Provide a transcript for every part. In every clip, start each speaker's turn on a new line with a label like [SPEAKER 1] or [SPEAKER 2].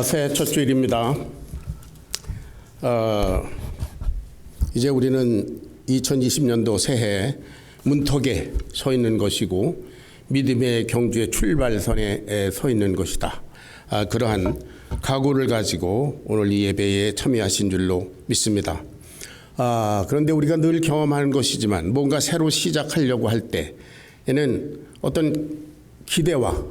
[SPEAKER 1] 새해 첫 주일입니다. 이제 우리는 2020년도 새해 문턱에 서 있는 것이고 믿음의 경주의 출발선에 서 있는 것이다. 그러한 각오를 가지고 오늘 이 예배에 참여하신 줄로 믿습니다. 그런데 우리가 늘 경험하는 것이지만 뭔가 새로 시작하려고 할 때에는 어떤 기대와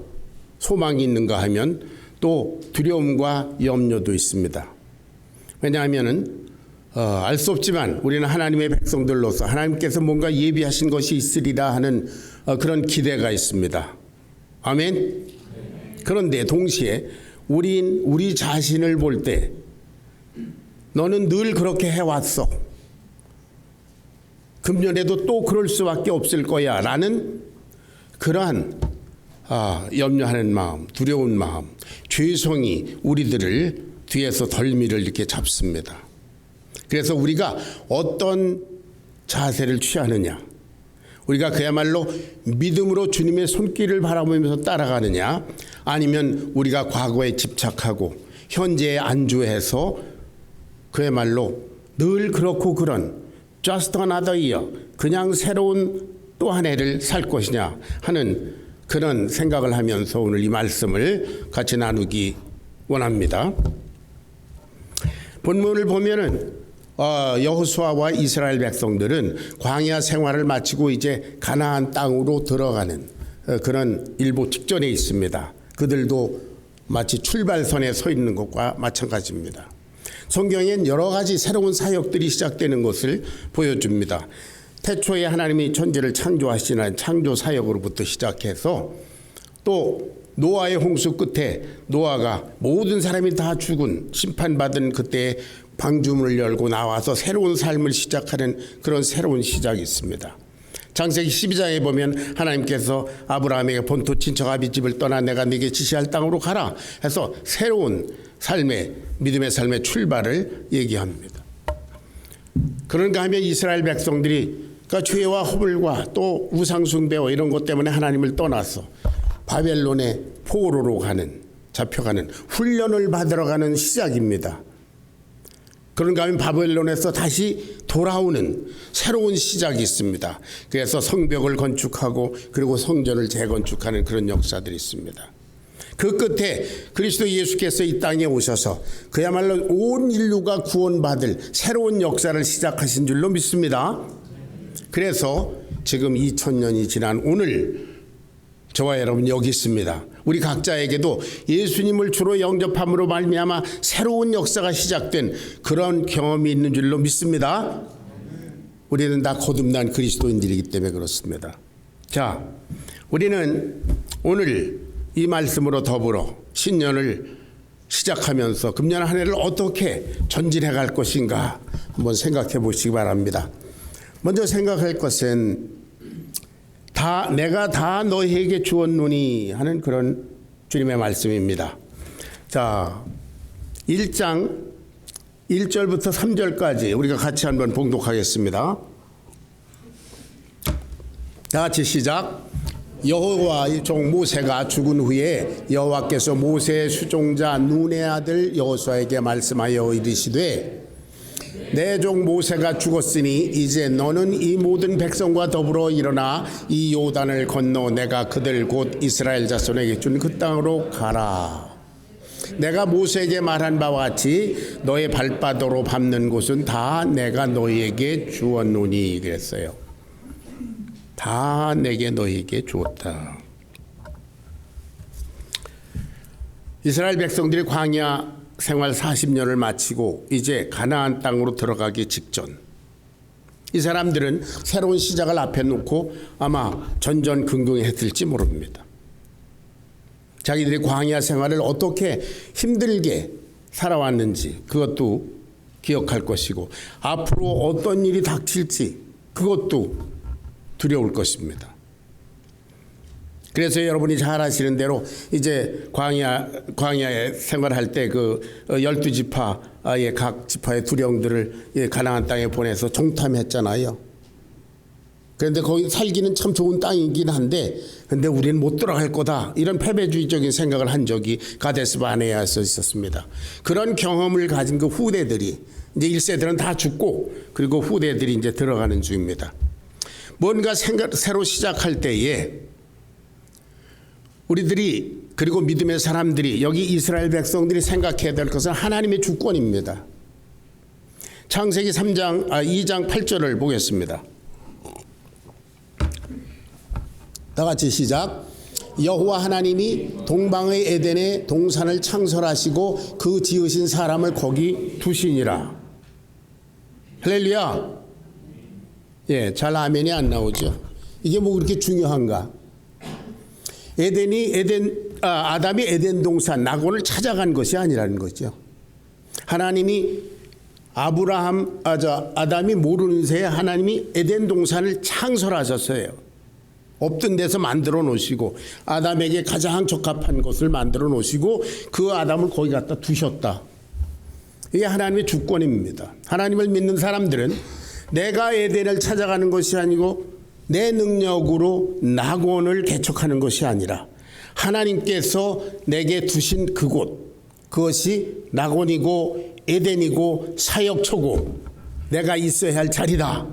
[SPEAKER 1] 소망이 있는가 하면 또 두려움과 염려도 있습니다. 왜냐하면 알 수 없지만 우리는 하나님의 백성들로서 하나님께서 뭔가 예비하신 것이 있으리라 하는 그런 기대가 있습니다. 아멘. 그런데 동시에 우리 자신을 볼 때 너는 늘 그렇게 해왔어. 금년에도 또 그럴 수밖에 없을 거야 라는 그러한 염려하는 마음, 두려운 마음, 죄성이 우리들을 뒤에서 덜미를 이렇게 잡습니다. 그래서 우리가 어떤 자세를 취하느냐, 우리가 그야말로 믿음으로 주님의 손길을 바라보면서 따라가느냐, 아니면 우리가 과거에 집착하고 현재에 안주해서 그야말로 늘 그렇고 그런 just another year, 그냥 새로운 또 한 해를 살 것이냐 하는 그런 생각을 하면서 오늘 이 말씀을 같이 나누기 원합니다. 본문을 보면은 여호수아와 이스라엘 백성들은 광야 생활을 마치고 이제 가나안 땅으로 들어가는 그런 일보 직전에 있습니다. 그들도 마치 출발선에 서 있는 것과 마찬가지입니다. 성경엔 여러 가지 새로운 사역들이 시작되는 것을 보여줍니다. 태초에 하나님이 천지를 창조하시는 창조 사역으로부터 시작해서 또 노아의 홍수 끝에 노아가 모든 사람이 다 죽은 심판받은 그때 방주문을 열고 나와서 새로운 삶을 시작하는 그런 새로운 시작이 있습니다. 창세기 12장에 보면 하나님께서 아브라함에게 본토 친척 아비집을 떠나 내가 네게 지시할 땅으로 가라 해서 새로운 삶의 믿음의 삶의 출발을 얘기합니다. 그런가 하면 이스라엘 백성들이 그러니까 죄와 허물과 또 우상숭배와 이런 것 때문에 하나님을 떠나서 바벨론의 포로로 잡혀가는 훈련을 받으러 가는 시작입니다. 그런가 하면 바벨론에서 다시 돌아오는 새로운 시작이 있습니다. 그래서 성벽을 건축하고 그리고 성전을 재건축하는 그런 역사들이 있습니다. 그 끝에 그리스도 예수께서 이 땅에 오셔서 그야말로 온 인류가 구원받을 새로운 역사를 시작하신 줄로 믿습니다. 그래서 지금 2000년이 지난 오늘 저와 여러분 여기 있습니다. 우리 각자에게도 예수님을 주로 영접함으로 말미암아 새로운 역사가 시작된 그런 경험이 있는 줄로 믿습니다. 우리는 다 거듭난 그리스도인들이기 때문에 그렇습니다. 자, 우리는 오늘 이 말씀으로 더불어 신년을 시작하면서 금년 한 해를 어떻게 전진해 갈 것인가 한번 생각해 보시기 바랍니다. 먼저 생각할 것은 내가 다 너희에게 주었노니 하는 그런 주님의 말씀입니다. 자, 1장 1절부터 3절까지 우리가 같이 한번 봉독하겠습니다. 다 같이 시작. 여호와의 종 모세가 죽은 후에 여호와께서 모세의 수종자 눈의 아들 여호수아에게 말씀하여 이르시되 내 종 모세가 죽었으니 이제 너는 이 모든 백성과 더불어 일어나 이 요단을 건너 내가 그들 곧 이스라엘 자손에게 준 그 땅으로 가라. 내가 모세에게 말한 바와 같이 너의 발바닥으로 밟는 곳은 다 내가 너희에게 주었노니 그랬어요. 다 내게 너희에게 주었다. 이스라엘 백성들이 광야 생활 40년을 마치고 이제 가나안 땅으로 들어가기 직전, 이 사람들은 새로운 시작을 앞에 놓고 아마 전전긍긍했을지 모릅니다. 자기들이 광야 생활을 어떻게 힘들게 살아왔는지 그것도 기억할 것이고 앞으로 어떤 일이 닥칠지 그것도 두려울 것입니다. 그래서 여러분이 잘 아시는 대로 이제 광야에 생활할 때 그 12지파의 각 지파의 두령들을 가나안 땅에 보내서 종탐했잖아요. 그런데 거기 살기는 참 좋은 땅이긴 한데 근데 우리는 못 들어갈 거다. 이런 패배주의적인 생각을 한 적이 가데스 바네아에서 있었습니다. 그런 경험을 가진 그 후대들이 이제 1세들은 다 죽고 그리고 후대들이 이제 들어가는 중입니다. 뭔가 새로 시작할 때에 우리들이 그리고 믿음의 사람들이 여기 이스라엘 백성들이 생각해야 될 것은 하나님의 주권입니다. 창세기 2장 8절을 보겠습니다. 다 같이 시작. 여호와 하나님이 동방의 에덴에 동산을 창설하시고 그 지으신 사람을 거기 두시니라. 할렐루야. 예, 잘 아멘이 안 나오죠. 이게 뭐 그렇게 중요한가? 아담이 에덴 동산 낙원을 찾아간 것이 아니라는 거죠. 하나님이 아담이 모르는 새에 하나님이 에덴 동산을 창설하셨어요. 없던 데서 만들어 놓으시고 아담에게 가장 적합한 것을 만들어 놓으시고 그 아담을 거기 갖다 두셨다. 이게 하나님의 주권입니다. 하나님을 믿는 사람들은 내가 에덴을 찾아가는 것이 아니고 내 능력으로 낙원을 개척하는 것이 아니라 하나님께서 내게 두신 그곳, 그것이 낙원이고 에덴이고 사역처고 내가 있어야 할 자리다.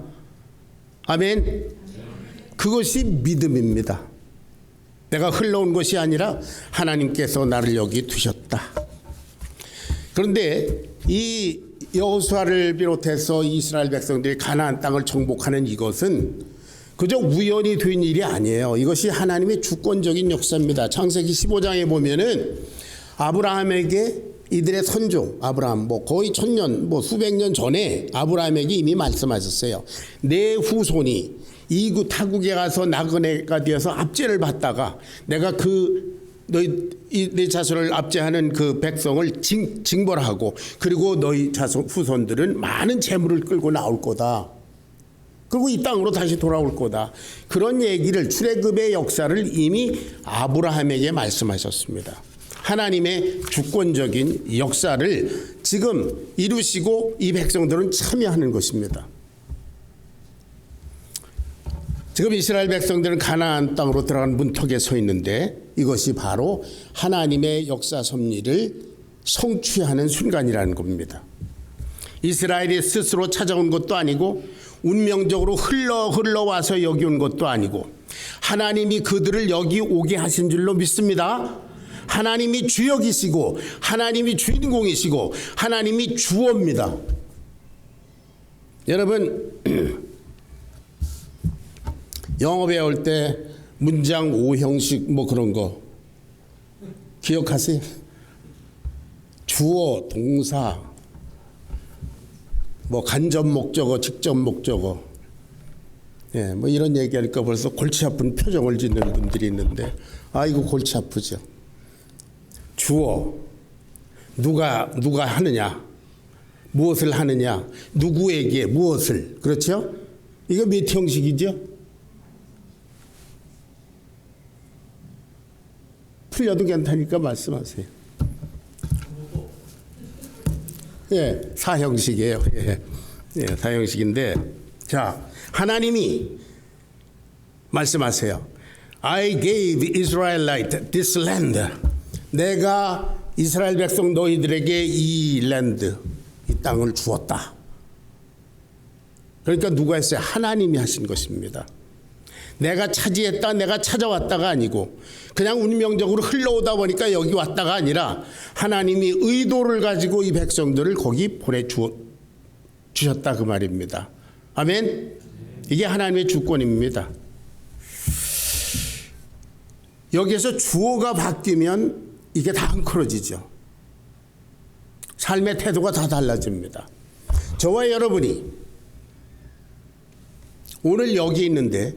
[SPEAKER 1] 아멘. 그것이 믿음입니다. 내가 흘러온 것이 아니라 하나님께서 나를 여기 두셨다. 그런데 이 여호수아를 비롯해서 이스라엘 백성들이 가나안 땅을 정복하는 이것은 그저 우연히 된 일이 아니에요. 이것이 하나님의 주권적인 역사입니다. 창세기 15장에 보면은 아브라함에게 이들의 선조 아브라함 거의 1000년 수백 년 전에 아브라함에게 이미 말씀하셨어요. 내 후손이 이구 타국에 가서 나그네가 되어서 압제를 받다가 내가 내 자손을 압제하는 그 백성을 징벌하고 그리고 너희 자손 후손들은 많은 재물을 끌고 나올 거다. 그리고 이 땅으로 다시 돌아올 거다. 그런 얘기를 출애굽의 역사를 이미 아브라함에게 말씀하셨습니다. 하나님의 주권적인 역사를 지금 이루시고 이 백성들은 참여하는 것입니다. 지금 이스라엘 백성들은 가나안 땅으로 들어간 문턱에 서 있는데 이것이 바로 하나님의 역사 섭리를 성취하는 순간이라는 겁니다. 이스라엘이 스스로 찾아온 것도 아니고 운명적으로 흘러와서 여기 온 것도 아니고 하나님이 그들을 여기 오게 하신 줄로 믿습니다. 하나님이 주역이시고 하나님이 주인공이시고 하나님이 주어입니다. 여러분 영어 배울 때 문장 5형식 그런 거 기억하세요? 주어, 동사, 간접 목적어, 직접 목적어. 예, 이런 얘기하니까 벌써 골치 아픈 표정을 짓는 분들이 있는데 이거 골치 아프죠. 주어, 누가 하느냐, 무엇을 하느냐, 누구에게 무엇을. 그렇죠? 이거 몇 형식이죠? 풀려도 괜찮으니까 말씀하세요. 예, 4형식이에요. 예, 4형식인데, 자, 하나님이 말씀하세요. I gave Israelite this land. 내가 이스라엘 백성 너희들에게 이 랜드, 이 땅을 주었다. 그러니까 누가 했어요? 하나님이 하신 것입니다. 내가 차지했다, 내가 찾아왔다가 아니고 그냥 운명적으로 흘러오다 보니까 여기 왔다가 아니라 하나님이 의도를 가지고 이 백성들을 거기 보내주셨다 그 말입니다. 아멘. 이게 하나님의 주권입니다. 여기에서 주어가 바뀌면 이게 다 헝클어지죠. 삶의 태도가 다 달라집니다. 저와 여러분이 오늘 여기 있는데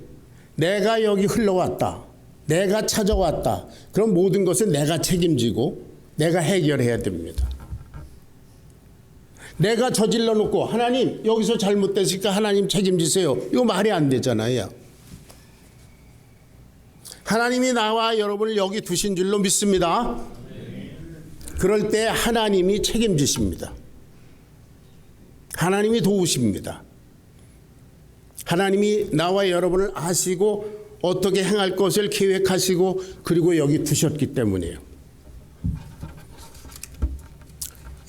[SPEAKER 1] 내가 여기 흘러왔다. 내가 찾아왔다. 그럼 모든 것은 내가 책임지고 내가 해결해야 됩니다. 내가 저질러 놓고 하나님 여기서 잘못됐으니까 하나님 책임지세요. 이거 말이 안 되잖아요. 하나님이 나와 여러분을 여기 두신 줄로 믿습니다. 그럴 때 하나님이 책임지십니다. 하나님이 도우십니다. 하나님이 나와 여러분을 아시고 어떻게 행할 것을 계획하시고 그리고 여기 두셨기 때문이에요.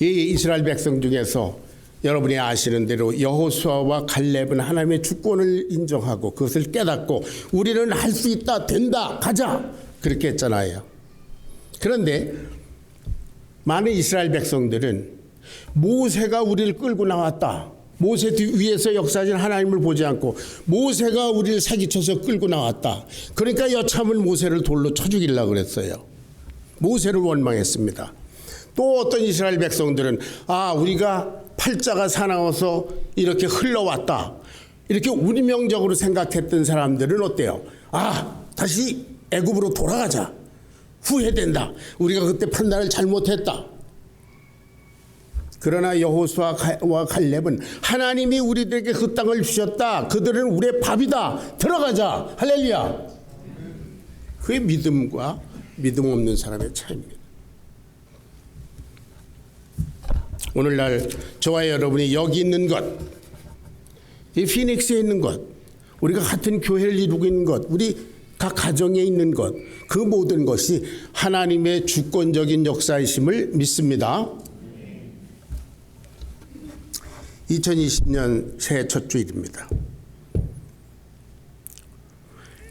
[SPEAKER 1] 이 이스라엘 백성 중에서 여러분이 아시는 대로 여호수아와 갈렙은 하나님의 주권을 인정하고 그것을 깨닫고 우리는 할 수 있다, 된다, 가자 그렇게 했잖아요. 그런데 많은 이스라엘 백성들은 모세가 우리를 끌고 나왔다, 모세 위에서 역사하신 하나님을 보지 않고 모세가 우리를 사기쳐서 끌고 나왔다, 그러니까 여참을 모세를 돌로 쳐 죽이려고 그랬어요. 모세를 원망했습니다. 또 어떤 이스라엘 백성들은 우리가 팔자가 사나워서 이렇게 흘러왔다, 이렇게 운명적으로 생각했던 사람들은 어때요? 다시 애굽으로 돌아가자, 후회된다, 우리가 그때 판단을 잘못했다. 그러나 여호수아와 갈렙은 하나님이 우리들에게 그 땅을 주셨다, 그들은 우리의 밥이다, 들어가자, 할렐루야. 그게 믿음과 믿음 없는 사람의 차이입니다. 오늘날 저와 여러분이 여기 있는 것, 이 피닉스에 있는 것, 우리가 같은 교회를 이루고 있는 것, 우리 각 가정에 있는 것, 그 모든 것이 하나님의 주권적인 역사이심을 믿습니다. 2020년 새해 첫 주일입니다.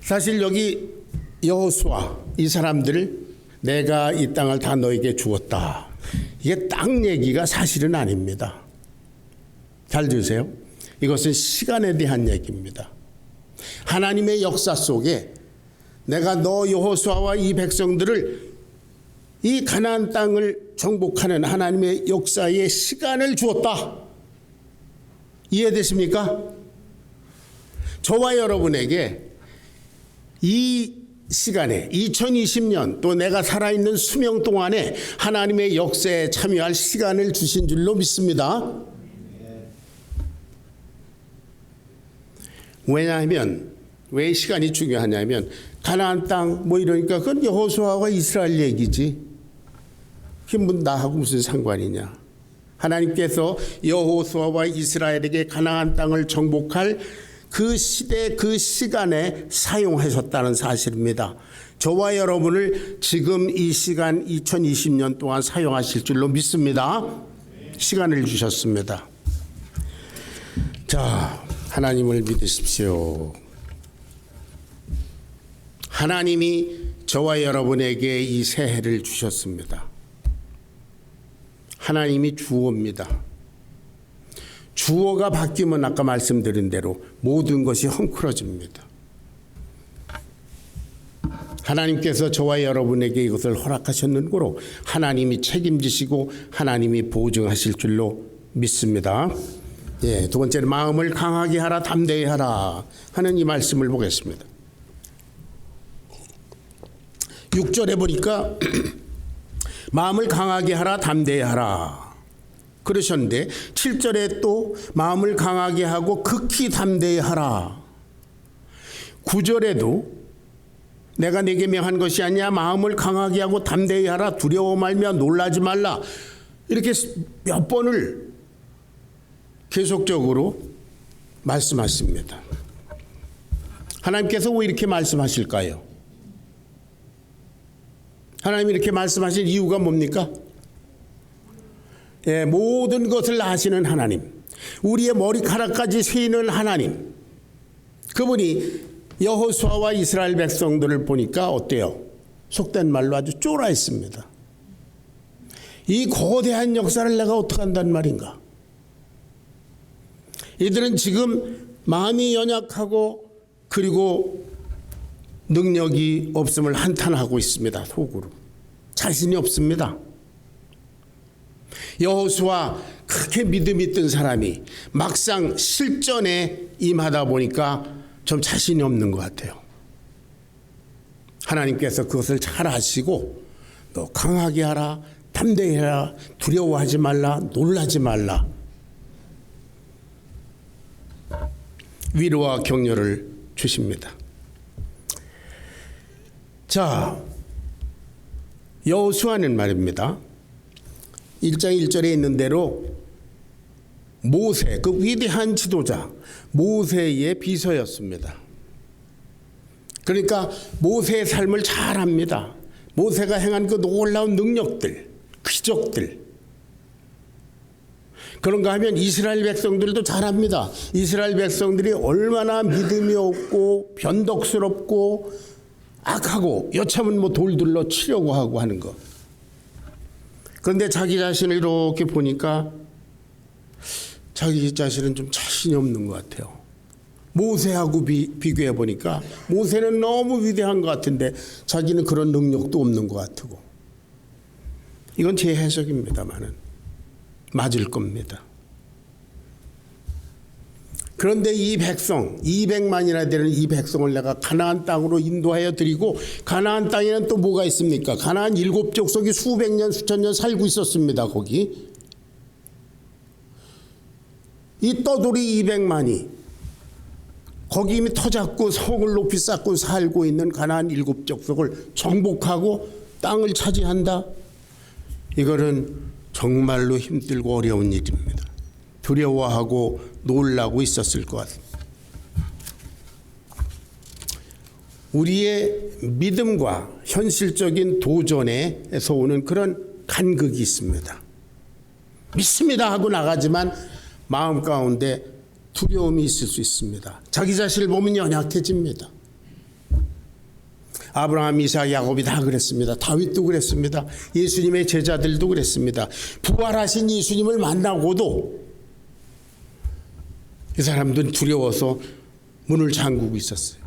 [SPEAKER 1] 사실 여기 여호수아 이 사람들을 내가 이 땅을 다 너에게 주었다, 이게 땅 얘기가 사실은 아닙니다. 잘 들으세요. 이것은 시간에 대한 얘기입니다. 하나님의 역사 속에 내가 너 여호수아와 이 백성들을 이 가나안 땅을 정복하는 하나님의 역사에 시간을 주었다. 이해되십니까? 저와 여러분에게 이 시간에 2020년 또 내가 살아있는 수명 동안에 하나님의 역사에 참여할 시간을 주신 줄로 믿습니다. 왜냐하면 왜 시간이 중요하냐면 가나안 땅 이러니까 그건 여호수아와 이스라엘 얘기지, 그게 나하고 무슨 상관이냐. 하나님께서 여호수아와 이스라엘에게 가나안 땅을 정복할 그 시대 그 시간에 사용하셨다는 사실입니다. 저와 여러분을 지금 이 시간 2020년 동안 사용하실 줄로 믿습니다. 시간을 주셨습니다. 자, 하나님을 믿으십시오. 하나님이 저와 여러분에게 이 새해를 주셨습니다. 하나님이 주어입니다. 주어가 바뀌면 아까 말씀드린 대로 모든 것이 헝클어집니다. 하나님께서 저와 여러분에게 이것을 허락하셨는 거로 하나님이 책임지시고 하나님이 보증하실 줄로 믿습니다. 두 번째는 마음을 강하게 하라, 담대히 하라 하는 이 말씀을 보겠습니다. 6절에 보니까 마음을 강하게 하라, 담대히 하라 그러셨는데 7절에 또 마음을 강하게 하고 극히 담대히 하라. 9절에도 내가 네게 명한 것이 아니야, 마음을 강하게 하고 담대히 하라, 두려워 말며 놀라지 말라, 이렇게 몇 번을 계속적으로 말씀하십니다. 하나님께서 왜 이렇게 말씀하실까요? 하나님이 이렇게 말씀하실 이유가 뭡니까? 모든 것을 아시는 하나님, 우리의 머리카락까지 세이는 하나님, 그분이 여호수아와 이스라엘 백성들을 보니까 어때요? 속된 말로 아주 쫄아있습니다. 이 거대한 역사를 내가 어떻게 한단 말인가? 이들은 지금 마음이 연약하고 그리고 능력이 없음을 한탄하고 있습니다. 속으로 자신이 없습니다. 여호수아 그렇게 믿음 있던 사람이 막상 실전에 임하다 보니까 좀 자신이 없는 것 같아요. 하나님께서 그것을 잘 아시고 너 강하게 하라, 담대히 해라, 두려워하지 말라, 놀라지 말라, 위로와 격려를 주십니다. 자, 여호수아는 말입니다. 1장 1절에 있는 대로 모세, 그 위대한 지도자 모세의 비서였습니다. 그러니까 모세의 삶을 잘 압니다. 모세가 행한 그 놀라운 능력들, 기적들. 그런가 하면 이스라엘 백성들도 잘 압니다. 이스라엘 백성들이 얼마나 믿음이 없고 변덕스럽고 악하고 여차하면 뭐 돌들로 치려고 하고 하는 것. 그런데 자기 자신을 이렇게 보니까 자기 자신은 좀 자신이 없는 것 같아요. 모세하고 비교해 보니까 모세는 너무 위대한 것 같은데 자기는 그런 능력도 없는 것 같고. 이건 제 해석입니다만은 맞을 겁니다. 그런데 이 백성 200만이나 되는 이 백성을 내가 가나안 땅으로 인도하여 드리고, 가나안 땅에는 또 뭐가 있습니까? 가나안 7족속이 수백 년 수천 년 살고 있었습니다. 거기 이 떠돌이 200만이 거기 이미 터잡고 성을 높이 쌓고 살고 있는 가나안 7족속을 정복하고 땅을 차지한다. 이거는 정말로 힘들고 어려운 일입니다. 두려워하고 놀라고 있었을 것 같습니다. 우리의 믿음과 현실적인 도전에서 오는 그런 간극이 있습니다. 믿습니다 하고 나가지만 마음 가운데 두려움이 있을 수 있습니다. 자기 자신을 보면 연약해집니다. 아브라함, 이삭, 야곱이 다 그랬습니다. 다윗도 그랬습니다. 예수님의 제자들도 그랬습니다. 부활하신 예수님을 만나고도 이 사람들은 두려워서 문을 잠그고 있었어요.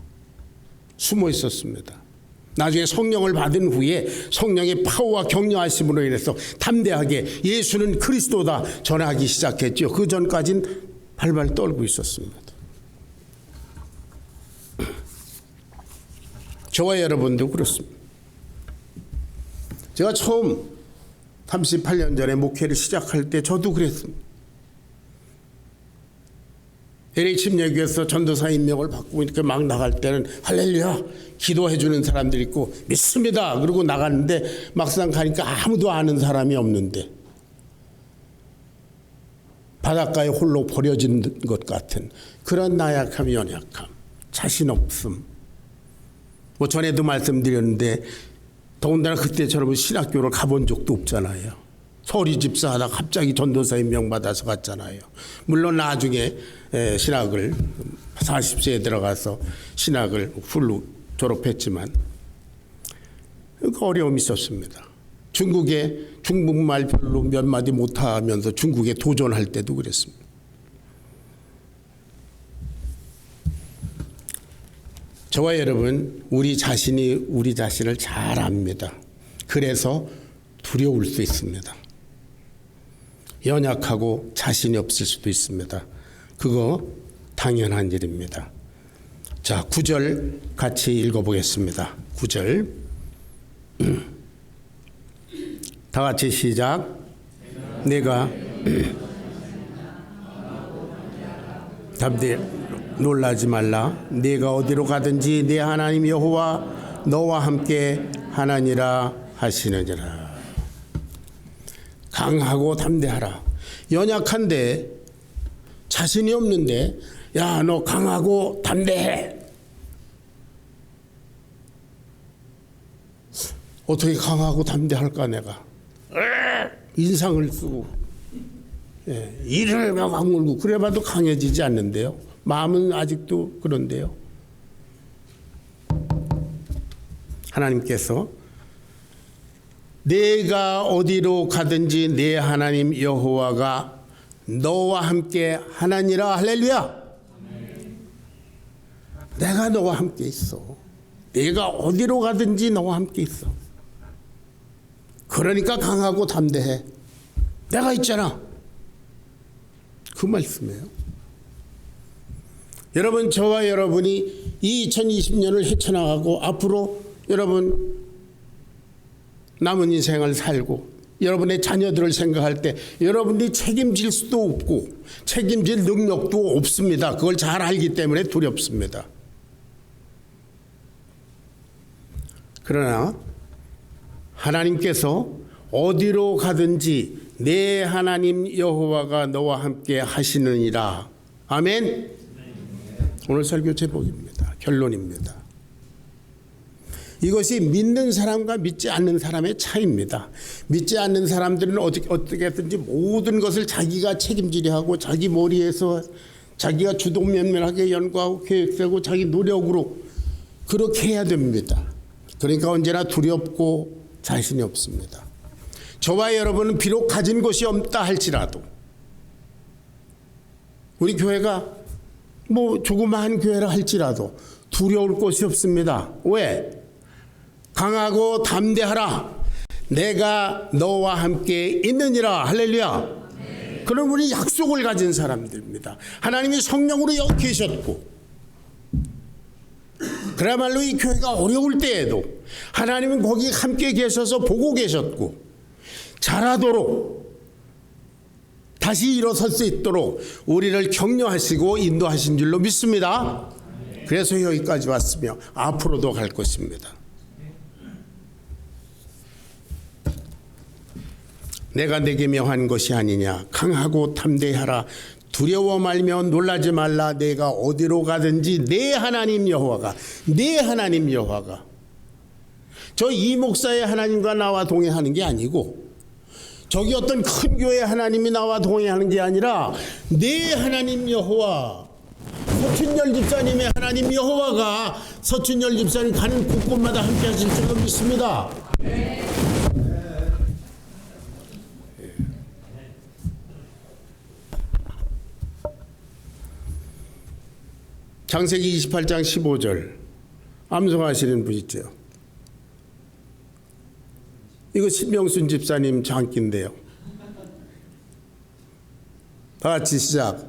[SPEAKER 1] 숨어 있었습니다. 나중에 성령을 받은 후에 성령의 파워와 격려하심으로 인해서 담대하게 예수는 그리스도다 전하기 시작했죠. 그 전까지는 발발 떨고 있었습니다. 저와 여러분도 그렇습니다. 제가 처음 38년 전에 목회를 시작할 때 저도 그랬습니다. LA 침례교회에서 전도사 임명을 받고 이렇게 막 나갈 때는 할렐루야 기도해 주는 사람들이 있고 믿습니다 그러고 나갔는데 막상 가니까 아무도 아는 사람이 없는데 바닷가에 홀로 버려진 것 같은 그런 나약함, 연약함, 자신 없음. 뭐 전에도 말씀드렸는데 더군다나 그때처럼 신학교를 가본 적도 없잖아요. 서리 집사하다 갑자기 전도사 임명받아서 갔잖아요. 물론 나중에 신학을 40세에 들어가서 신학을 풀로 졸업했지만 어려움이 있었습니다. 중국에 중국말 별로 몇 마디 못하면서 중국에 도전할 때도 그랬습니다. 저와 여러분 우리 자신이 우리 자신을 잘 압니다. 그래서 두려울 수 있습니다. 연약하고 자신이 없을 수도 있습니다. 그거 당연한 일입니다. 자, 9절 같이 읽어보겠습니다. 9절 다 같이 시작. 내가 담대 놀라지 말라. 네가 어디로 가든지 네 하나님 여호와 너와 함께 하나니라 하시느니라. 강하고 담대하라. 연약한데 자신이 없는데 야, 너 강하고 담대해. 어떻게 강하고 담대할까 내가. 인상을 쓰고 이를 막 악물고 그래봐도 강해지지 않는데요. 마음은 아직도 그런데요. 하나님께서 내가 어디로 가든지 내 하나님 여호와가 너와 함께 하나니라. 할렐루야. 내가 너와 함께 있어. 내가 어디로 가든지 너와 함께 있어. 그러니까 강하고 담대해. 내가 있잖아. 그 말씀이에요. 여러분, 저와 여러분이 이 2020년을 헤쳐나가고 앞으로 여러분 남은 인생을 살고 여러분의 자녀들을 생각할 때 여러분들이 책임질 수도 없고 책임질 능력도 없습니다. 그걸 잘 알기 때문에 두렵습니다. 그러나 하나님께서 어디로 가든지 내 하나님 여호와가 너와 함께 하시느니라. 아멘. 오늘 설교 제목입니다. 결론입니다. 이것이 믿는 사람과 믿지 않는 사람의 차이입니다. 믿지 않는 사람들은 어떻게든지 모든 것을 자기가 책임지려 하고 자기 머리에서 자기가 주도면밀하게 연구하고 계획되고 자기 노력으로 그렇게 해야 됩니다. 그러니까 언제나 두렵고 자신이 없습니다. 저와 여러분은 비록 가진 것이 없다 할지라도 우리 교회가 뭐 조그마한 교회라 할지라도 두려울 것이 없습니다. 왜? 강하고 담대하라. 내가 너와 함께 있느니라. 할렐루야. 그럼 우리 약속을 가진 사람들입니다. 하나님이 성령으로 여기 계셨고 그야말로 이 교회가 어려울 때에도 하나님은 거기 함께 계셔서 보고 계셨고 잘하도록 다시 일어설 수 있도록 우리를 격려하시고 인도하신 줄로 믿습니다. 그래서 여기까지 왔으며 앞으로도 갈 것입니다. 내가 내게 명한 것이 아니냐. 강하고 담대하라. 두려워 말며 놀라지 말라. 내가 어디로 가든지 내 하나님 여호와가 저 이 목사의 하나님과 나와 동행하는 게 아니고 저기 어떤 큰 교회 하나님이 나와 동행하는 게 아니라 내 하나님 여호와, 서춘열 집사님의 하나님 여호와가 서춘열 집사님 가는 곳곳마다 함께 하실 줄로 믿습니다. 창세기 28장 15절 암송하시는 분 있죠. 이거 신명순 집사님 장기인데요. 다 같이 시작.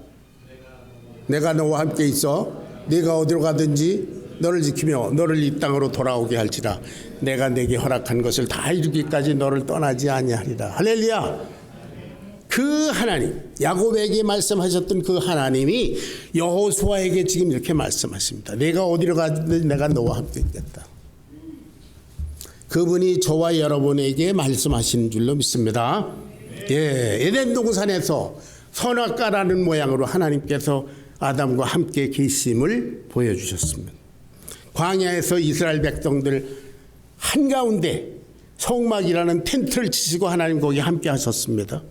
[SPEAKER 1] 내가 너와 함께 있어. 네가 어디로 가든지 너를 지키며 너를 이 땅으로 돌아오게 할지라. 내가 내게 허락한 것을 다 이루기까지 너를 떠나지 아니하리라. 할렐루야. 그 하나님, 야곱에게 말씀하셨던 그 하나님이 여호수아에게 지금 이렇게 말씀하십니다. 내가 어디로 가든지 내가 너와 함께 있겠다. 그분이 저와 여러분에게 말씀하시는 줄로 믿습니다. 예, 에덴 동산에서 선악과라는 모양으로 하나님께서 아담과 함께 계심을 보여주셨습니다. 광야에서 이스라엘 백성들 한가운데 성막이라는 텐트를 치시고 하나님 거기 함께 하셨습니다.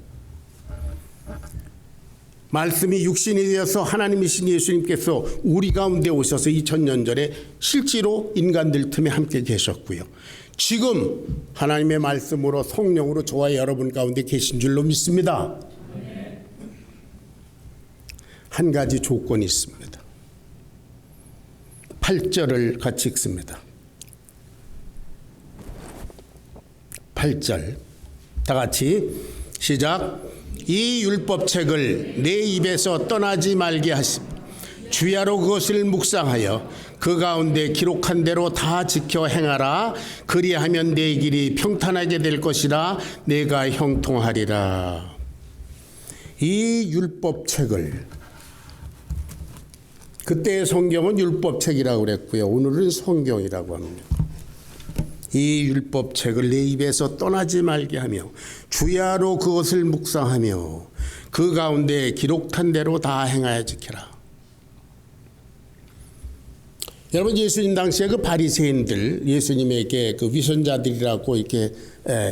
[SPEAKER 1] 말씀이 육신이 되어서 하나님이신 예수님께서 우리 가운데 오셔서 2000년 전에 실제로 인간들 틈에 함께 계셨고요. 지금 하나님의 말씀으로 성령으로 저와 여러분 가운데 계신 줄로 믿습니다. 한 가지 조건이 있습니다. 8절을 같이 읽습니다. 8절 다 같이 시작. 이 율법책을 내 입에서 떠나지 말게 하시며 주야로 그것을 묵상하여 그 가운데 기록한 대로 다 지켜 행하라. 그리하면 내 길이 평탄하게 될 것이라. 내가 형통하리라. 이 율법책을, 그때의 성경은 율법책이라고 그랬고요. 오늘은 성경이라고 합니다. 이 율법책을 내 입에서 떠나지 말게 하며 주야로 그것을 묵상하며 그 가운데 기록한 대로 다 행하여 지켜라. 여러분, 예수님 당시에 그 바리새인들, 예수님에게 그 위선자들이라고 이렇게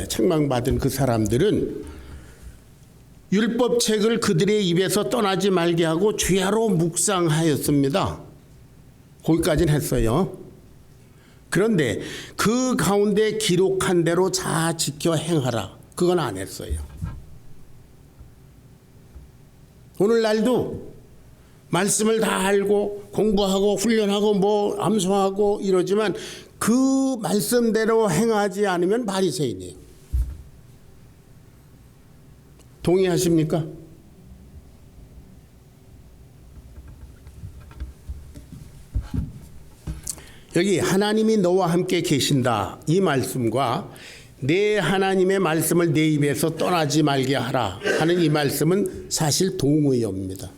[SPEAKER 1] 책망받은 그 사람들은 율법책을 그들의 입에서 떠나지 말게 하고 주야로 묵상하였습니다. 거기까지는 했어요. 그런데 그 가운데 기록한 대로 다 지켜 행하라. 그건 안 했어요. 오늘날도 말씀을 다 알고 공부하고 훈련하고 뭐 암송하고 이러지만 그 말씀대로 행하지 않으면 바리새인이에요. 동의하십니까? 여기 하나님이 너와 함께 계신다 이 말씀과 내 하나님의 말씀을 내 입에서 떠나지 말게 하라 하는 이 말씀은 사실 동의어입니다.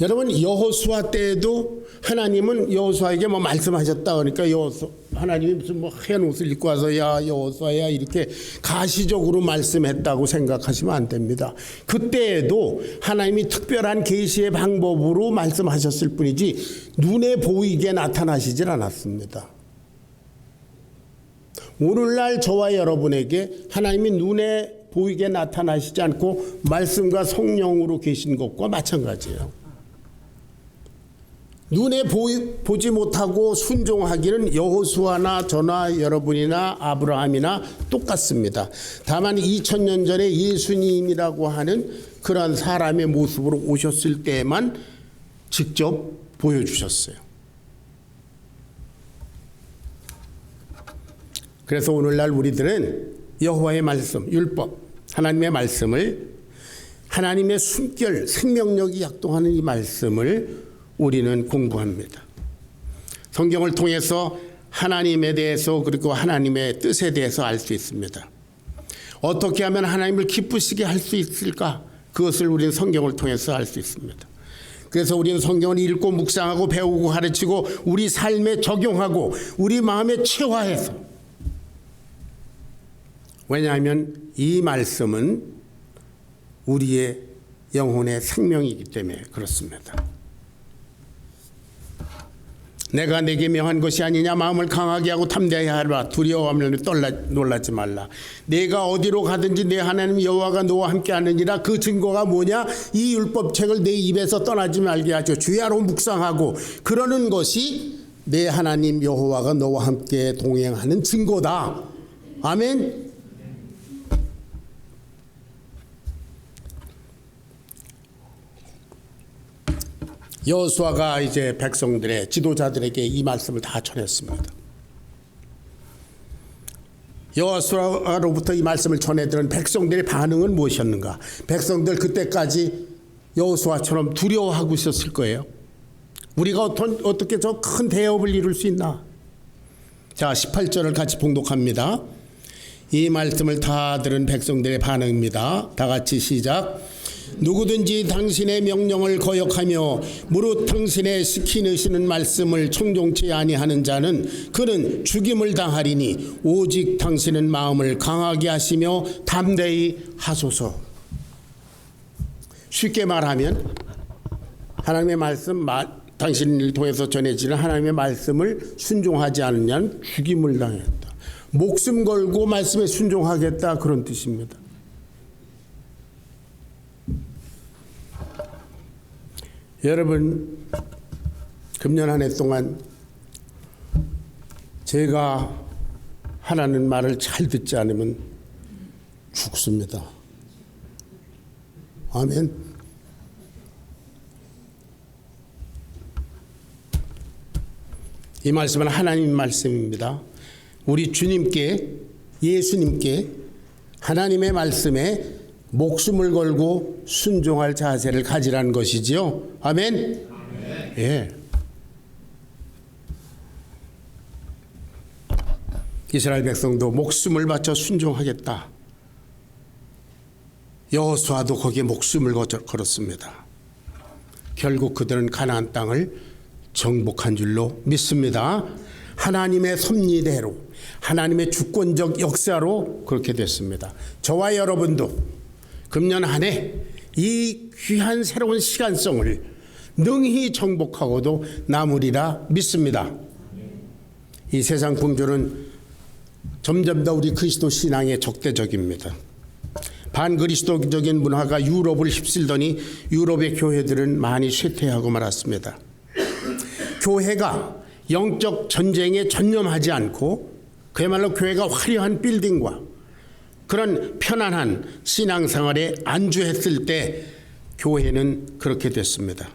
[SPEAKER 1] 여러분 여호수아 때에도 하나님은 여호수아에게 뭐 말씀하셨다 그러니까 하나님이 무슨 뭐 하얀 옷을 입고 와서 야 여호수아야 이렇게 가시적으로 말씀했다고 생각하시면 안 됩니다. 그때에도 하나님이 특별한 계시의 방법으로 말씀하셨을 뿐이지 눈에 보이게 나타나시질 않았습니다. 오늘날 저와 여러분에게 하나님이 눈에 보이게 나타나시지 않고 말씀과 성령으로 계신 것과 마찬가지예요. 눈에 보지 못하고 순종하기는 여호수아나 저나 여러분이나 아브라함이나 똑같습니다. 다만 2000년 전에 예수님이라고 하는 그러한 사람의 모습으로 오셨을 때만 직접 보여주셨어요. 그래서 오늘날 우리들은 여호와의 말씀, 율법, 하나님의 말씀을 하나님의 숨결, 생명력이 약동하는 이 말씀을 우리는 공부합니다. 성경을 통해서 하나님에 대해서 그리고 하나님의 뜻에 대해서 알 수 있습니다. 어떻게 하면 하나님을 기쁘시게 할 수 있을까? 그것을 우리는 성경을 통해서 알 수 있습니다. 그래서 우리는 성경을 읽고 묵상하고 배우고 가르치고 우리 삶에 적용하고 우리 마음에 체화해서, 왜냐하면 이 말씀은 우리의 영혼의 생명이기 때문에 그렇습니다. 내가 내게 명한 것이 아니냐 마음을 강하게 하고 담대해야 하라 두려워하며 놀라지 말라. 내가 어디로 가든지 내 하나님 여호와가 너와 함께 하느니라. 그 증거가 뭐냐? 이 율법책을 내 입에서 떠나지 말게 하죠. 주야로 묵상하고 그러는 것이 내 하나님 여호와가 너와 함께 동행하는 증거다. 아멘. 여호수아가 이제 백성들의 지도자들에게 이 말씀을 다 전했습니다. 여호수아로부터 이 말씀을 전해들은 백성들의 반응은 무엇이었는가? 백성들 그때까지 여호수아처럼 두려워하고 있었을 거예요. 우리가 어떻게 저 큰 대업을 이룰 수 있나? 자, 18절을 같이 봉독합니다. 이 말씀을 다 들은 백성들의 반응입니다. 다 같이 시작. 누구든지 당신의 명령을 거역하며 무릇 당신의 시키시는 말씀을 청종치 아니하는 자는 그는 죽임을 당하리니 오직 당신은 마음을 강하게 하시며 담대히 하소서. 쉽게 말하면 하나님의 말씀, 당신을 통해서 전해지는 하나님의 말씀을 순종하지 않으면 죽임을 당했다. 목숨 걸고 말씀에 순종하겠다, 그런 뜻입니다. 여러분, 금년 한 해 동안 제가 하라는 말을 잘 듣지 않으면 죽습니다. 아멘. 이 말씀은 하나님 말씀입니다. 우리 주님께, 예수님께 하나님의 말씀에 목숨을 걸고 순종할 자세를 가지라는 것이지요. 아멘. 아멘. 예. 이스라엘 백성도 목숨을 바쳐 순종하겠다. 여호수아도 거기에 목숨을 걸었습니다. 결국 그들은 가나안 땅을 정복한 줄로 믿습니다. 하나님의 섭리대로, 하나님의 주권적 역사로 그렇게 됐습니다. 저와 여러분도 금년 한 해 이 귀한 새로운 시간성을 능히 정복하고도 남으리라 믿습니다. 이 세상 풍조는 점점 더 우리 그리스도 신앙에 적대적입니다. 반그리스도적인 문화가 유럽을 휩쓸더니 유럽의 교회들은 많이 쇠퇴하고 말았습니다. 교회가 영적 전쟁에 전념하지 않고 그야말로 교회가 화려한 빌딩과 그런 편안한 신앙생활에 안주했을 때 교회는 그렇게 됐습니다.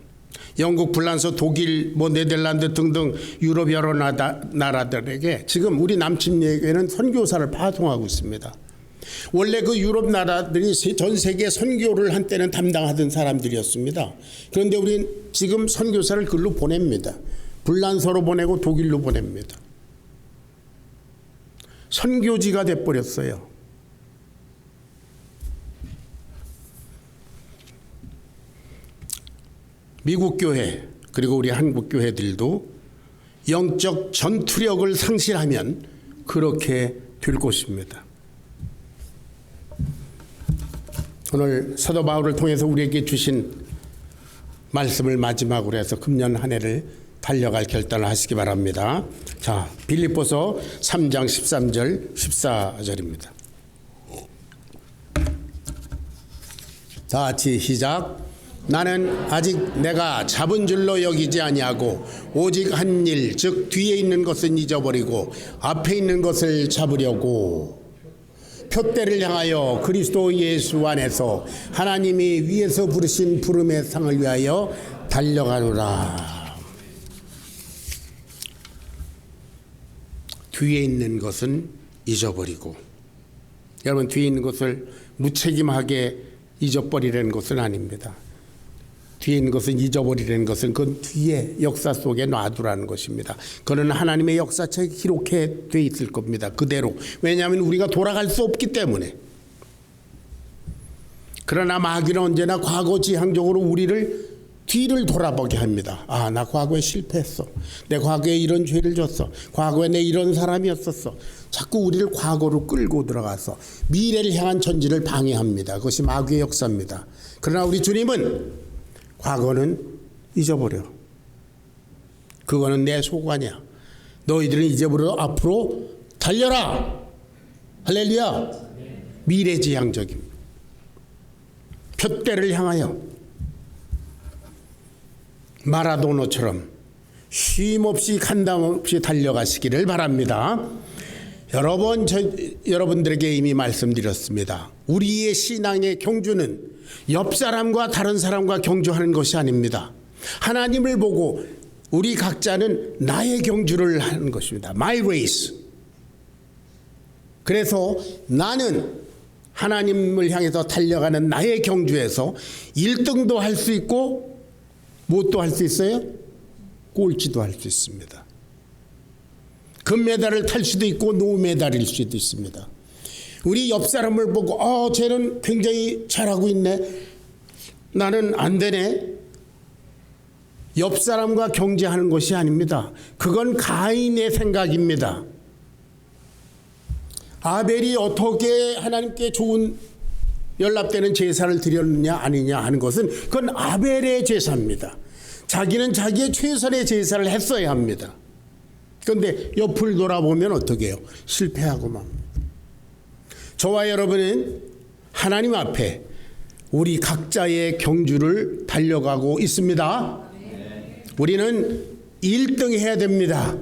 [SPEAKER 1] 영국, 불란서, 독일, 네덜란드 등등 유럽 여러 나라들에게 지금 우리 남침예교회는 선교사를 파송하고 있습니다. 원래 그 유럽 나라들이 전 세계 선교를 한때는 담당하던 사람들이었습니다. 그런데 우리는 지금 선교사를 글로 보냅니다. 불란서로 보내고 독일로 보냅니다. 선교지가 돼버렸어요. 미국 교회 그리고 우리 한국 교회들도 영적 전투력을 상실하면 그렇게 될 것입니다. 오늘 사도 바울을 통해서 우리에게 주신 말씀을 마지막으로 해서 금년 한 해를 달려갈 결단을 하시기 바랍니다. 자, 빌립보서 3장 13절 14절입니다. 다 같이 시작. 나는 아직 내가 잡은 줄로 여기지 아니하고 오직 한 일, 즉 뒤에 있는 것은 잊어버리고 앞에 있는 것을 잡으려고 표대를 향하여 그리스도 예수 안에서 하나님이 위에서 부르신 부름의 상을 위하여 달려가노라. 뒤에 있는 것은 잊어버리고, 여러분 뒤에 있는 것을 무책임하게 잊어버리려는 것은 아닙니다. 뒤에 있는 것은 잊어버리려는 것은 그 뒤에 역사 속에 놔두라는 것입니다. 그는 하나님의 역사책에 기록해 돼 있을 겁니다. 그대로. 왜냐하면 우리가 돌아갈 수 없기 때문에. 그러나 마귀는 언제나 과거지향적으로 우리를 뒤를 돌아보게 합니다. 아, 나 과거에 실패했어. 내 과거에 이런 죄를 졌어. 과거에 내 이런 사람이었었어. 자꾸 우리를 과거로 끌고 들어가서 미래를 향한 전진을 방해합니다. 그것이 마귀의 역사입니다. 그러나 우리 주님은 과거는 잊어버려. 그거는 내 소관이야. 너희들은 잊어버려 앞으로 달려라. 할렐루야. 미래지향적입니다. 표대를 향하여 마라도노처럼 쉼없이 간담 없이 달려가시기를 바랍니다. 여러분들에게 이미 말씀드렸습니다. 우리의 신앙의 경주는 옆 사람과 다른 사람과 경주하는 것이 아닙니다. 하나님을 보고 우리 각자는 나의 경주를 하는 것입니다. My race. 그래서 나는 하나님을 향해서 달려가는 나의 경주에서 1등도 할 수 있고 뭣도 할 수 있어요? 꼴찌도 할 수 있습니다. 금메달을 탈 수도 있고 노메달일 수도 있습니다. 우리 옆 사람을 보고 쟤는 굉장히 잘하고 있네. 나는 안 되네. 옆 사람과 경쟁하는 것이 아닙니다. 그건 가인의 생각입니다. 아벨이 어떻게 하나님께 좋은 연락되는 제사를 드렸느냐 아니냐 하는 것은 그건 아벨의 제사입니다. 자기는 자기의 최선의 제사를 했어야 합니다. 그런데 옆을 돌아보면 어떻게 해요? 실패하고 맙니다. 저와 여러분은 하나님 앞에 우리 각자의 경주를 달려가고 있습니다. 우리는 1등 해야 됩니다.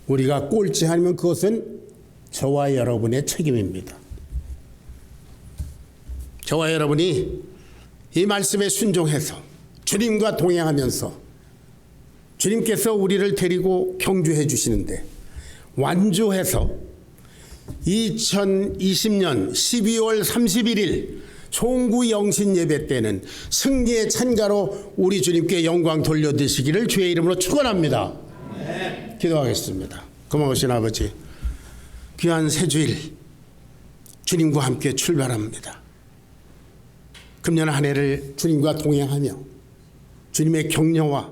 [SPEAKER 1] 우리가 꼴찌 아니면 그것은 저와 여러분의 책임입니다. 저와 여러분이 이 말씀에 순종해서 주님과 동행하면서 주님께서 우리를 데리고 경주해 주시는데 완주해서 2020년 12월 31일 총구 영신 예배 때는 승리의 찬가로 우리 주님께 영광 돌려드시기를 주의 이름으로 축원합니다. 기도하겠습니다. 고마우신 아버지, 귀한 새 주일 주님과 함께 출발합니다. 금년 한 해를 주님과 동행하며 주님의 격려와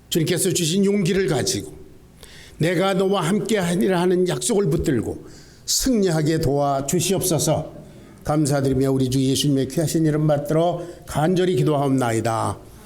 [SPEAKER 1] 주님께서 주신 용기를 가지고 내가 너와 함께하리라 하는 약속을 붙들고 승리하게 도와주시옵소서. 감사드리며 우리 주 예수님의 귀하신 이름 받들어 간절히 기도하옵나이다.